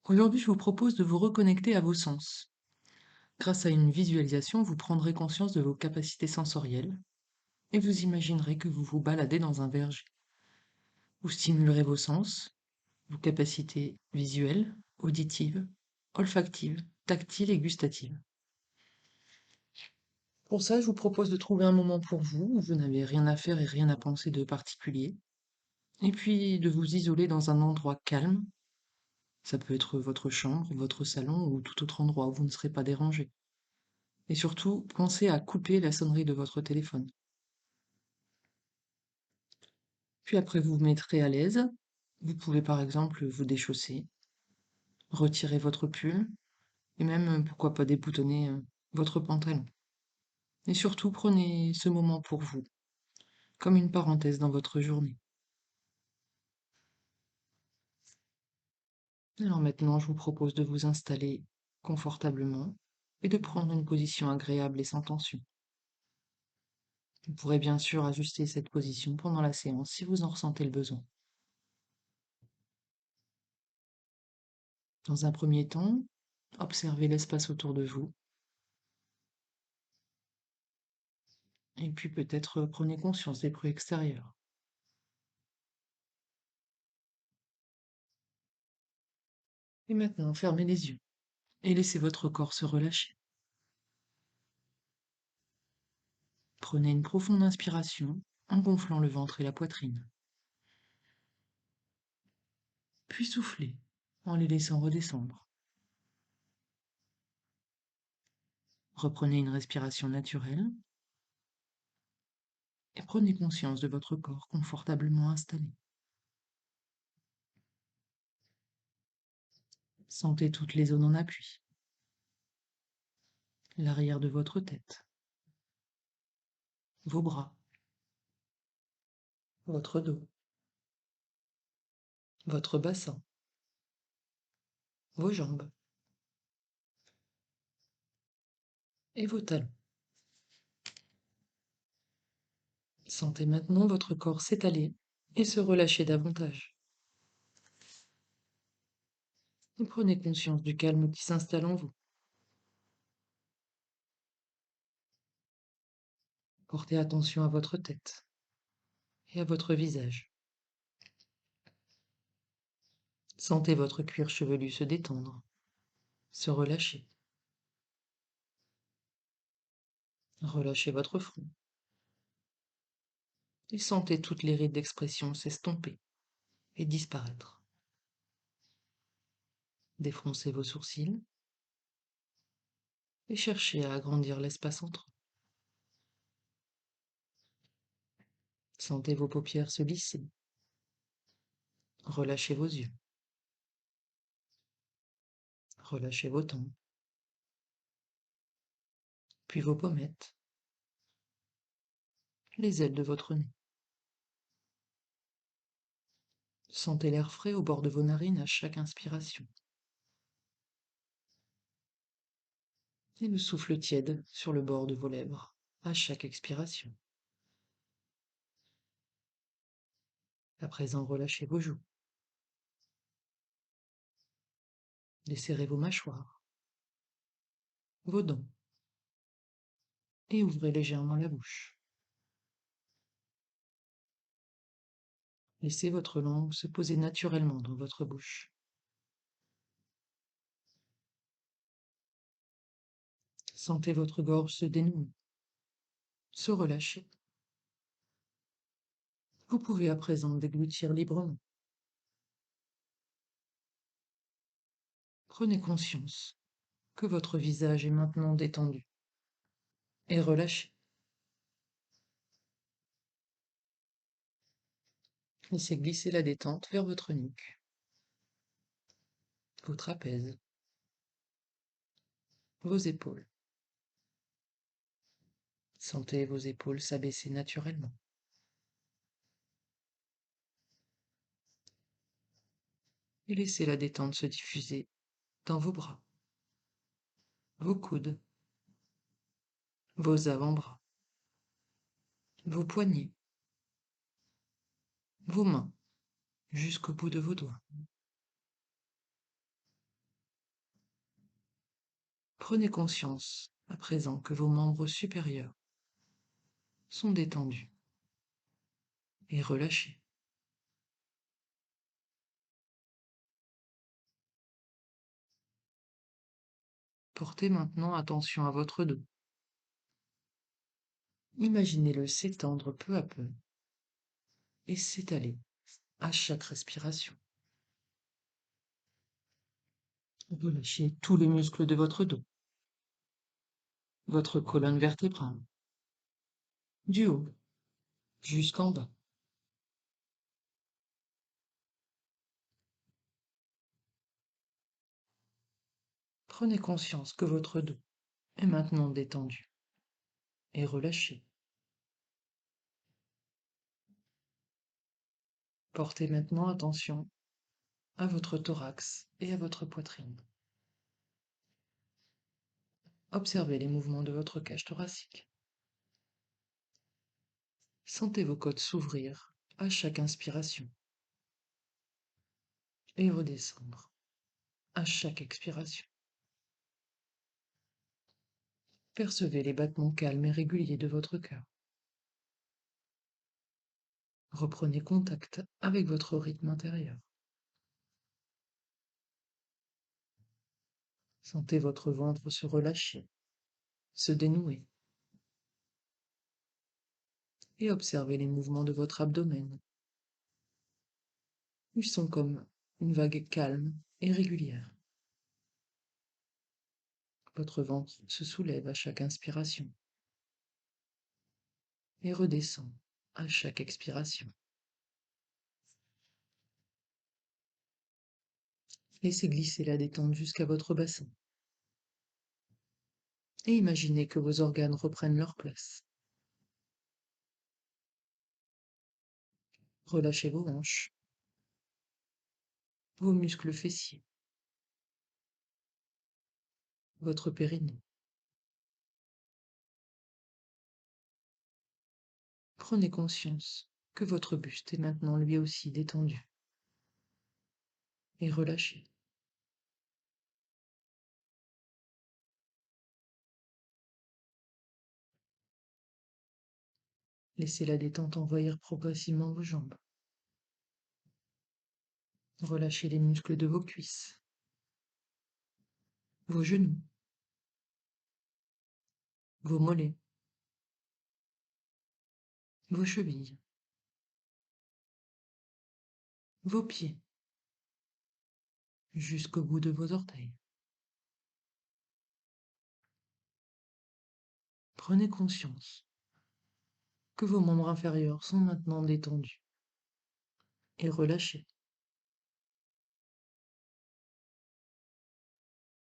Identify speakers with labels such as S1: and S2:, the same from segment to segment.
S1: Aujourd'hui, je vous propose de vous reconnecter à vos sens. Grâce à une visualisation, vous prendrez conscience de vos capacités sensorielles et vous imaginerez que vous vous baladez dans un verger. Vous stimulerez vos sens, vos capacités visuelles, auditives, olfactives, tactiles et gustatives. Pour ça, je vous propose de trouver un moment pour vous où vous n'avez rien à faire et rien à penser de particulier, et puis de vous isoler dans un endroit calme. Ça peut être votre chambre, votre salon ou tout autre endroit où vous ne serez pas dérangé. Et surtout, pensez à couper la sonnerie de votre téléphone. Puis après, vous vous mettrez à l'aise. Vous pouvez par exemple vous déchausser, retirer votre pull et même, pourquoi pas, déboutonner votre pantalon. Et surtout, prenez ce moment pour vous, comme une parenthèse dans votre journée. Alors maintenant, je vous propose de vous installer confortablement et de prendre une position agréable et sans tension. Vous pourrez bien sûr ajuster cette position pendant la séance si vous en ressentez le besoin. Dans un premier temps, observez l'espace autour de vous. Et puis peut-être prenez conscience des bruits extérieurs. Et maintenant, fermez les yeux et laissez votre corps se relâcher. Prenez une profonde inspiration en gonflant le ventre et la poitrine. Puis soufflez en les laissant redescendre. Reprenez une respiration naturelle et prenez conscience de votre corps confortablement installé. Sentez toutes les zones en appui, l'arrière de votre tête, vos bras, votre dos, votre bassin, vos jambes et vos talons. Sentez maintenant votre corps s'étaler et se relâcher davantage. Et prenez conscience du calme qui s'installe en vous. Portez attention à votre tête et à votre visage. Sentez votre cuir chevelu se détendre, se relâcher. Relâchez votre front et sentez toutes les rides d'expression s'estomper et disparaître. Défroncez vos sourcils et cherchez à agrandir l'espace entre eux. Sentez vos paupières se lisser. Relâchez vos yeux. Relâchez vos tempes, puis vos pommettes, les ailes de votre nez. Sentez l'air frais au bord de vos narines à chaque inspiration et le souffle tiède sur le bord de vos lèvres à chaque expiration. À présent, relâchez vos joues, desserrez vos mâchoires, vos dents et ouvrez légèrement la bouche. Laissez votre langue se poser naturellement dans votre bouche. Sentez votre gorge se dénouer, se relâcher. Vous pouvez à présent déglutir librement. Prenez conscience que votre visage est maintenant détendu et relâché. Laissez glisser la détente vers votre nuque, vos trapèzes, vos épaules. Sentez vos épaules s'abaisser naturellement. Et laissez la détente se diffuser dans vos bras, vos coudes, vos avant-bras, vos poignets, vos mains, jusqu'au bout de vos doigts. Prenez conscience, à présent, que vos membres supérieurs sont détendus et relâchés. Portez maintenant attention à votre dos. Imaginez-le s'étendre peu à peu et s'étaler à chaque respiration. Relâchez tous les muscles de votre dos, votre colonne vertébrale, du haut jusqu'en bas. Prenez conscience que votre dos est maintenant détendu et relâché. Portez maintenant attention à votre thorax et à votre poitrine. Observez les mouvements de votre cage thoracique. Sentez vos côtes s'ouvrir à chaque inspiration et redescendre à chaque expiration. Percevez les battements calmes et réguliers de votre cœur. Reprenez contact avec votre rythme intérieur. Sentez votre ventre se relâcher, se dénouer et observez les mouvements de votre abdomen. Ils sont comme une vague calme et régulière. Votre ventre se soulève à chaque inspiration et redescend à chaque expiration. Laissez glisser la détente jusqu'à votre bassin et imaginez que vos organes reprennent leur place. Relâchez vos hanches, vos muscles fessiers, votre périnée. Prenez conscience que votre buste est maintenant lui aussi détendu et relâché. Laissez la détente envahir progressivement vos jambes. Relâchez les muscles de vos cuisses, vos genoux, vos mollets, vos chevilles, vos pieds, jusqu'au bout de vos orteils. Prenez conscience que vos membres inférieurs sont maintenant détendus et relâchés.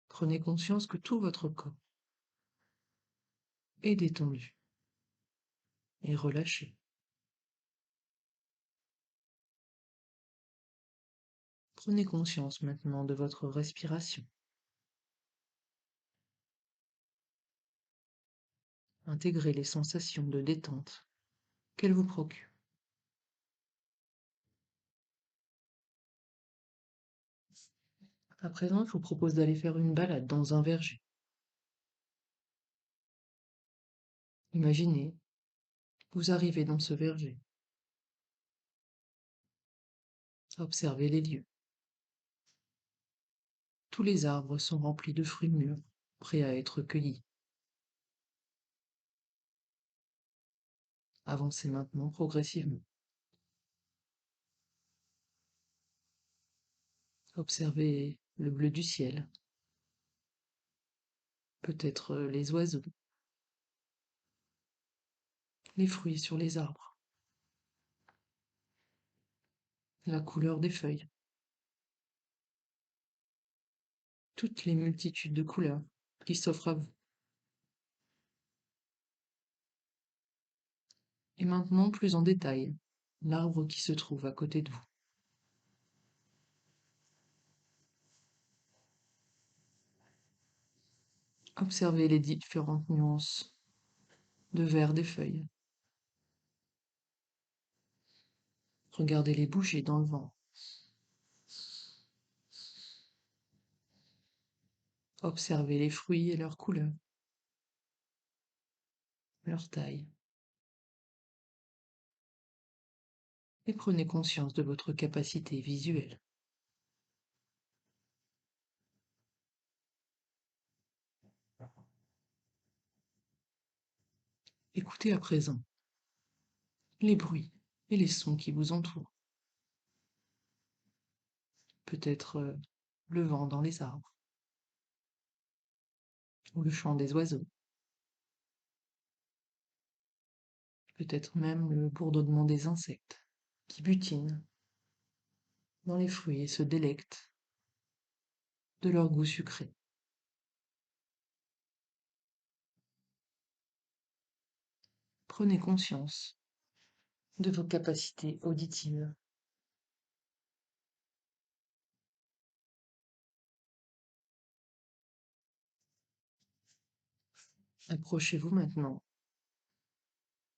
S1: Prenez conscience que tout votre corps est détendu et relâché. Prenez conscience maintenant de votre respiration. Intégrez les sensations de détente qu'elle vous procure. À présent, je vous propose d'aller faire une balade dans un verger. Imaginez, vous arrivez dans ce verger. Observez les lieux. Tous les arbres sont remplis de fruits mûrs, prêts à être cueillis. Avancez maintenant progressivement. Observez le bleu du ciel, peut-être les oiseaux, les fruits sur les arbres, la couleur des feuilles, toutes les multitudes de couleurs qui s'offrent à vous. Et maintenant, plus en détail, l'arbre qui se trouve à côté de vous. Observez les différentes nuances de vert des feuilles. Regardez-les bouger dans le vent. Observez les fruits et leur couleur, leur taille, et prenez conscience de votre capacité visuelle. Écoutez à présent les bruits et les sons qui vous entourent. Peut-être le vent dans les arbres ou le chant des oiseaux. Peut-être même le bourdonnement des insectes qui butinent dans les fruits et se délectent de leur goût sucré. Prenez conscience de vos capacités auditives. Approchez-vous maintenant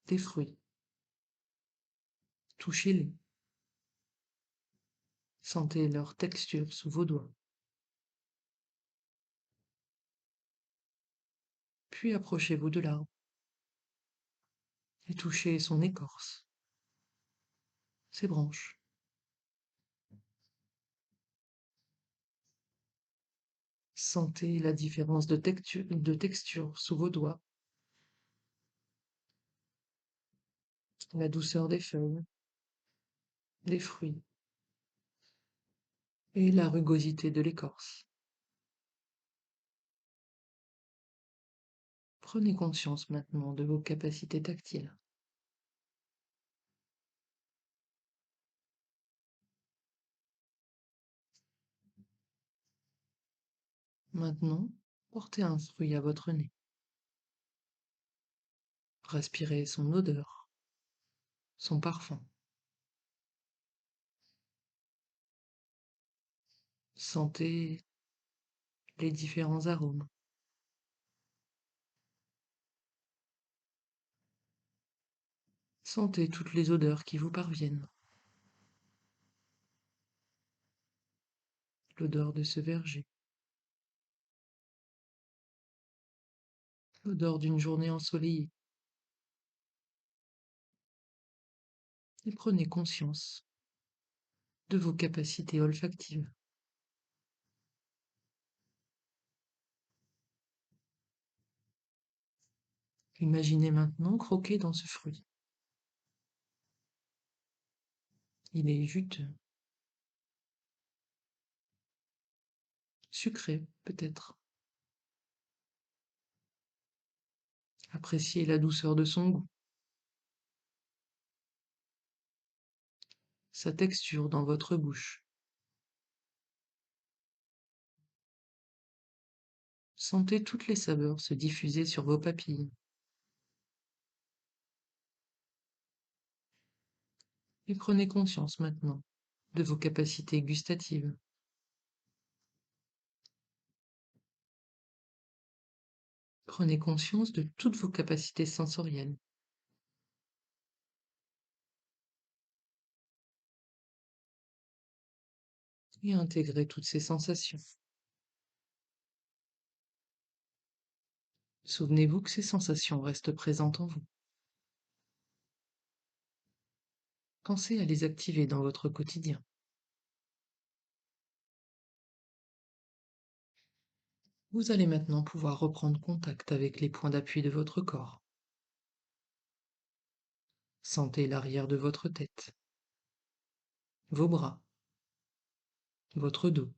S1: des fruits, touchez-les, sentez leur texture sous vos doigts, puis approchez-vous de l'arbre et touchez son écorce, ses branches. Sentez la différence de texture sous vos doigts, la douceur des feuilles, des fruits et la rugosité de l'écorce. Prenez conscience maintenant de vos capacités tactiles. Maintenant, portez un fruit à votre nez. Respirez son odeur, son parfum. Sentez les différents arômes. Sentez toutes les odeurs qui vous parviennent. L'odeur de ce verger, l'odeur d'une journée ensoleillée. Et prenez conscience de vos capacités olfactives. Imaginez maintenant croquer dans ce fruit. Il est juteux, sucré peut-être. Appréciez la douceur de son goût, sa texture dans votre bouche. Sentez toutes les saveurs se diffuser sur vos papilles. Et prenez conscience maintenant de vos capacités gustatives. Prenez conscience de toutes vos capacités sensorielles. Et intégrez toutes ces sensations. Souvenez-vous que ces sensations restent présentes en vous. Pensez à les activer dans votre quotidien. Vous allez maintenant pouvoir reprendre contact avec les points d'appui de votre corps. Sentez l'arrière de votre tête, vos bras, votre dos,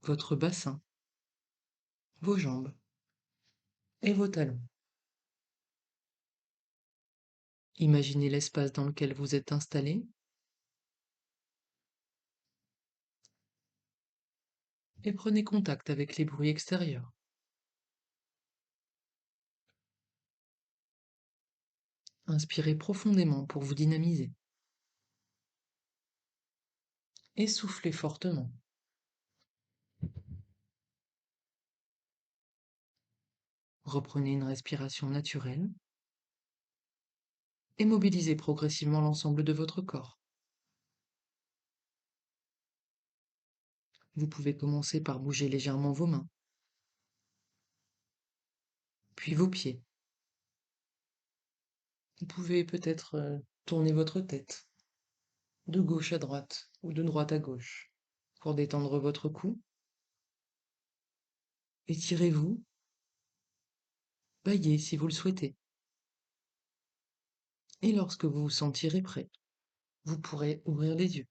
S1: votre bassin, vos jambes et vos talons. Imaginez l'espace dans lequel vous êtes installé et prenez contact avec les bruits extérieurs. Inspirez profondément pour vous dynamiser et soufflez fortement. Reprenez une respiration naturelle et mobilisez progressivement l'ensemble de votre corps. Vous pouvez commencer par bouger légèrement vos mains, puis vos pieds. Vous pouvez peut-être tourner votre tête de gauche à droite ou de droite à gauche pour détendre votre cou. Étirez-vous, baillez si vous le souhaitez. Et lorsque vous vous sentirez prêt, vous pourrez ouvrir les yeux.